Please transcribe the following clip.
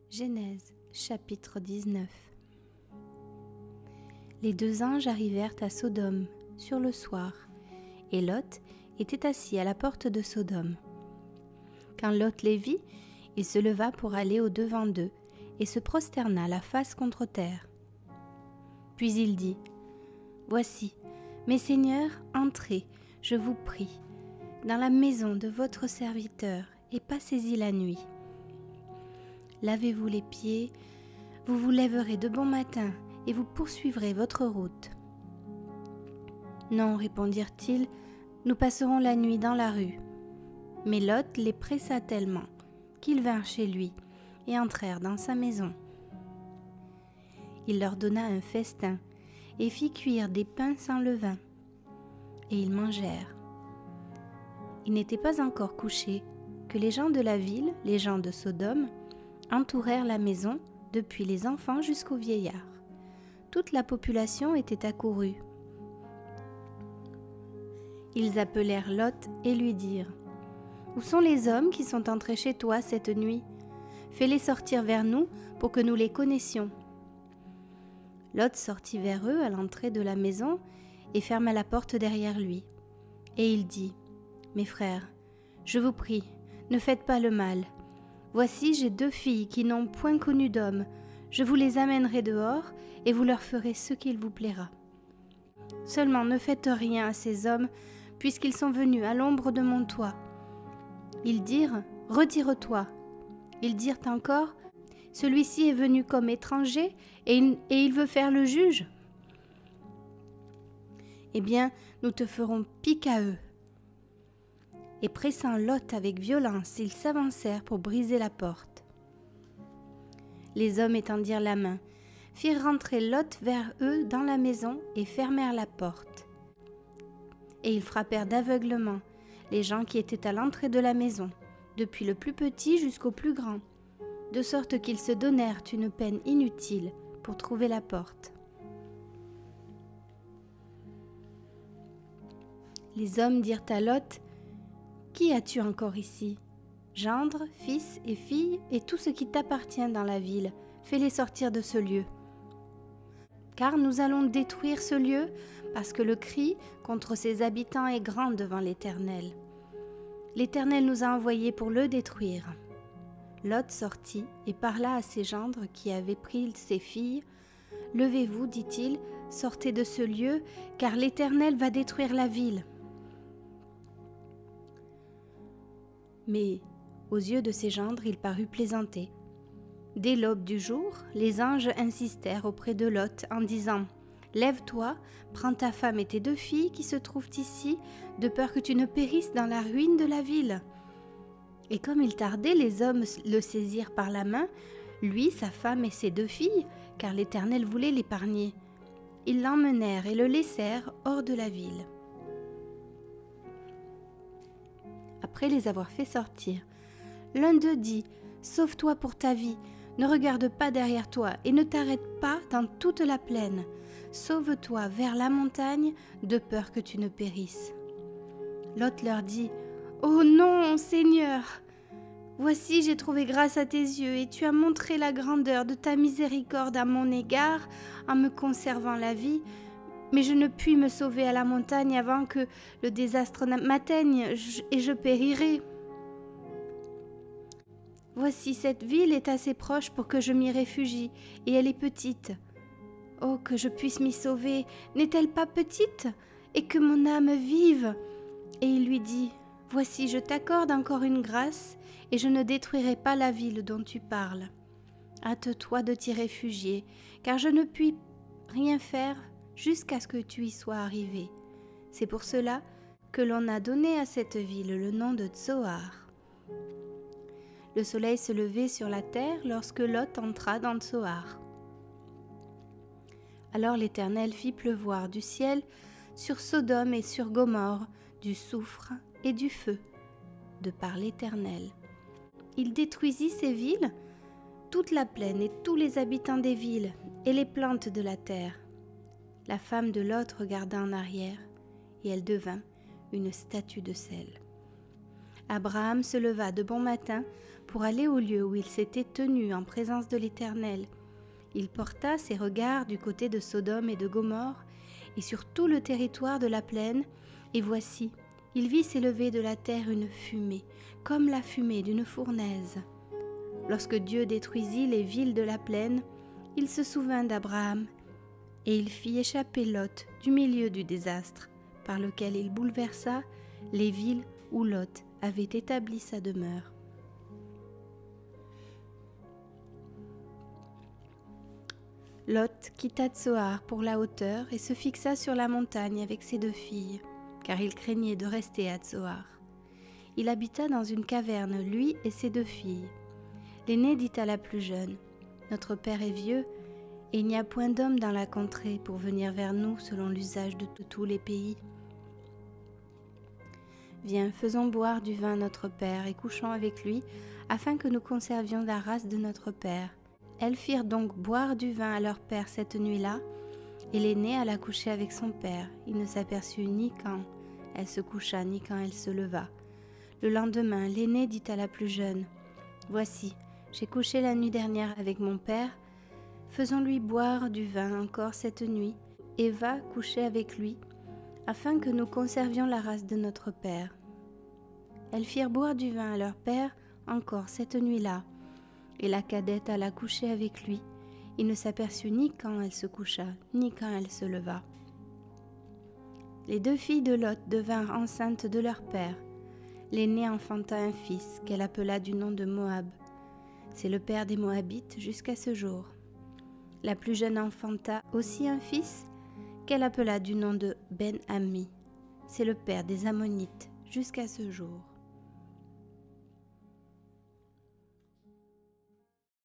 Genèse chapitre 19. Les deux anges arrivèrent à Sodome sur le soir, et Lot était assis à la porte de Sodome. Quand Lot les vit, il se leva pour aller au-devant d'eux et se prosterna la face contre terre. Puis il dit : « Voici, mes seigneurs, entrez, je vous prie, dans la maison de votre serviteur, et passez-y la nuit. Lavez-vous les pieds, vous vous lèverez de bon matin, et vous poursuivrez votre route. » « Non, répondirent-ils, nous passerons la nuit dans la rue. » Mais Lot les pressa tellement qu'ils vinrent chez lui et entrèrent dans sa maison. Il leur donna un festin et fit cuire des pains sans levain, et ils mangèrent. Ils n'étaient pas encore couchés que les gens de la ville, les gens de Sodome, entourèrent la maison, depuis les enfants jusqu'aux vieillards. Toute la population était accourue. Ils appelèrent Lot et lui dirent : « Où sont les hommes qui sont entrés chez toi cette nuit ? Fais-les sortir vers nous pour que nous les connaissions. » Lot sortit vers eux à l'entrée de la maison et ferma la porte derrière lui. Et il dit : « Mes frères, je vous prie, ne faites pas le mal. Voici, j'ai 2 filles qui n'ont point connu d'homme. Je vous les amènerai dehors et vous leur ferez ce qu'il vous plaira. Seulement ne faites rien à ces hommes, puisqu'ils sont venus à l'ombre de mon toit. » Ils dirent : « Retire-toi. » Ils dirent encore : « Celui-ci est venu comme étranger et il veut faire le juge. Eh bien, nous te ferons pique à eux. » Et pressant Lot avec violence, ils s'avancèrent pour briser la porte. Les hommes étendirent la main, firent rentrer Lot vers eux dans la maison et fermèrent la porte. Et ils frappèrent d'aveuglement les gens qui étaient à l'entrée de la maison, depuis le plus petit jusqu'au plus grand, de sorte qu'ils se donnèrent une peine inutile pour trouver la porte. Les hommes dirent à Lot : « Qui as-tu encore ici ? Gendre, fils et filles, et tout ce qui t'appartient dans la ville, fais-les sortir de ce lieu. Car nous allons détruire ce lieu, parce que le cri contre ses habitants est grand devant l'Éternel. L'Éternel nous a envoyés pour le détruire. » Lot sortit et parla à ses gendres qui avaient pris ses filles. « Levez-vous, dit-il, sortez de ce lieu, car l'Éternel va détruire la ville. » Mais aux yeux de ses gendres, il parut plaisanter. Dès l'aube du jour, les anges insistèrent auprès de Lot en disant : « Lève-toi, prends ta femme et tes 2 filles qui se trouvent ici, de peur que tu ne périsses dans la ruine de la ville. » Et comme il tardait, les hommes le saisirent par la main, lui, sa femme et ses 2 filles, car l'Éternel voulait l'épargner. Ils l'emmenèrent et le laissèrent hors de la ville. Après les avoir fait sortir, l'un d'eux dit : « Sauve-toi pour ta vie, ne regarde pas derrière toi et ne t'arrête pas dans toute la plaine. Sauve-toi vers la montagne, de peur que tu ne périsses. » Lot leur dit : « Oh non, Seigneur ! Voici, j'ai trouvé grâce à tes yeux, et tu as montré la grandeur de ta miséricorde à mon égard en me conservant la vie, mais je ne puis me sauver à la montagne avant que le désastre m'atteigne, et je périrai. Voici, cette ville est assez proche pour que je m'y réfugie, et elle est petite. Oh, que je puisse m'y sauver, n'est-elle pas petite, et que mon âme vive ?» Et il lui dit : « Voici, je t'accorde encore une grâce, et je ne détruirai pas la ville dont tu parles. Hâte-toi de t'y réfugier, car je ne puis rien faire jusqu'à ce que tu y sois arrivé. C'est pour cela que l'on a donné à cette ville le nom de Tsoar. » Le soleil se levait sur la terre lorsque Lot entra dans Tsoar. Alors l'Éternel fit pleuvoir du ciel sur Sodome et sur Gomorrhe du soufre et du feu, de par l'Éternel. Il détruisit ces villes, toute la plaine et tous les habitants des villes et les plantes de la terre. La femme de Lot regarda en arrière, et elle devint une statue de sel. Abraham se leva de bon matin pour aller au lieu où il s'était tenu en présence de l'Éternel. Il porta ses regards du côté de Sodome et de Gomorrhe et sur tout le territoire de la plaine, et voici, il vit s'élever de la terre une fumée, comme la fumée d'une fournaise. Lorsque Dieu détruisit les villes de la plaine, il se souvint d'Abraham, et il fit échapper Lot du milieu du désastre, par lequel il bouleversa les villes où Lot avait établi sa demeure. Lot quitta Tsoar pour la hauteur et se fixa sur la montagne avec ses 2 filles, car il craignait de rester à Tsoar. Il habita dans une caverne, lui et ses 2 filles. L'aînée dit à la plus jeune, « Notre père est vieux, et il n'y a point d'homme dans la contrée pour venir vers nous selon l'usage de tous les pays. Viens, faisons boire du vin à notre père et couchons avec lui, afin que nous conservions la race de notre père. » Elles firent donc boire du vin à leur père cette nuit-là, et l'aînée alla coucher avec son père. Il ne s'aperçut ni quand elle se coucha, ni quand elle se leva. Le lendemain, l'aînée dit à la plus jeune, « Voici, j'ai couché la nuit dernière avec mon père, faisons-lui boire du vin encore cette nuit, et va coucher avec lui, afin que nous conservions la race de notre père. » Elles firent boire du vin à leur père encore cette nuit-là, et la cadette alla coucher avec lui. Il ne s'aperçut ni quand elle se coucha, ni quand elle se leva. Les 2 filles de Lot devinrent enceintes de leur père. L'aînée enfanta un fils qu'elle appela du nom de Moab. C'est le père des Moabites jusqu'à ce jour. La plus jeune enfanta aussi un fils qu'elle appela du nom de Ben-Ammi. C'est le père des Ammonites jusqu'à ce jour.